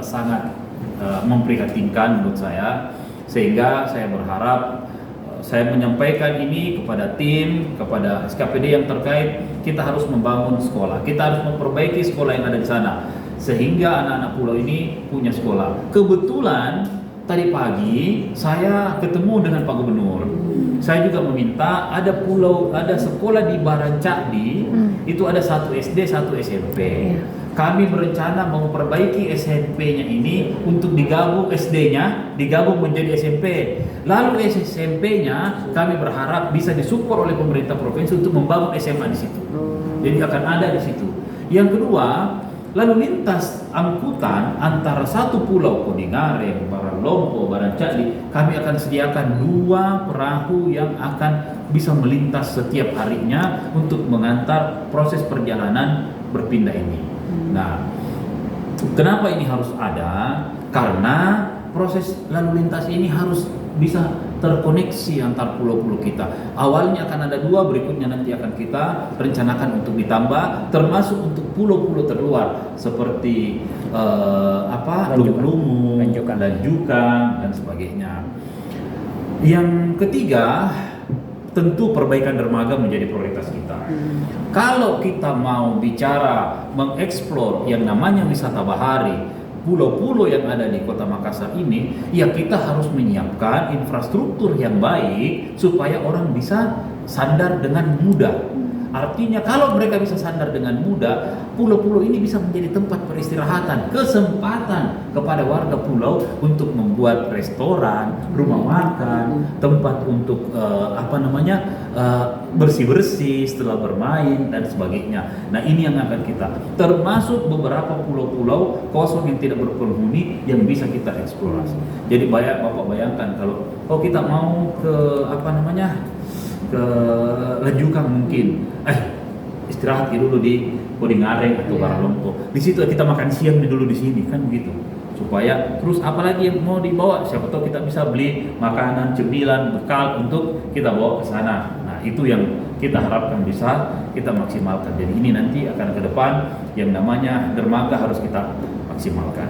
sangat memprihatinkan menurut saya, sehingga saya berharap saya menyampaikan ini kepada tim, kepada SKPD yang terkait. Kita harus membangun sekolah, kita harus memperbaiki sekolah yang ada di sana sehingga anak-anak pulau ini punya sekolah. Kebetulan tadi pagi saya ketemu dengan Pak Gubernur. Saya juga meminta ada sekolah di Barancakdi, itu ada 1 SD, 1 SMP. Kami berencana memperbaiki SMP-nya ini untuk digabung SD-nya, digabung menjadi SMP. Lalu SMP-nya kami berharap bisa disupport oleh pemerintah provinsi untuk membangun SMA di situ. Jadi akan ada di situ. Yang kedua, lalu lintas angkutan antara satu pulau Kodingareng, Baralompo, Barancakdi, kami akan sediakan 2 perahu yang akan bisa melintas setiap harinya untuk mengantar proses perjalanan berpindah ini. Nah, kenapa ini harus ada? Karena proses lalu lintas ini harus bisa terkoneksi antar pulau-pulau kita. Awalnya akan ada 2, berikutnya nanti akan kita rencanakan untuk ditambah, termasuk untuk pulau-pulau terluar seperti Lumu, Lanjukan, dan sebagainya. Yang ketiga, tentu perbaikan dermaga menjadi prioritas kita. Kalau kita mau bicara mengeksplor yang namanya wisata bahari, pulau-pulau yang ada di Kota Makassar ini, ya kita harus menyiapkan infrastruktur yang baik supaya orang bisa sandar dengan mudah. Artinya kalau mereka bisa sandar dengan mudah, pulau-pulau ini bisa menjadi tempat peristirahatan, kesempatan kepada warga pulau untuk membuat restoran, rumah makan, tempat untuk bersih-bersih setelah bermain dan sebagainya. Nah, ini yang akan kita, termasuk beberapa pulau-pulau kosong yang tidak berpenghuni yang bisa kita eksplorasi. Jadi Bapak bayangkan kalau kita mau ke ke Lanjukan mungkin istirahat dulu di Kodingareng atau Baralompo. Di situ kita makan siang dulu di sini, kan begitu. Supaya terus apalagi yang mau dibawa, siapa tahu kita bisa beli makanan, cemilan, bekal untuk kita bawa ke sana. Nah, itu yang kita harapkan bisa kita maksimalkan. Jadi ini nanti akan ke depan yang namanya dermaga harus kita maksimalkan.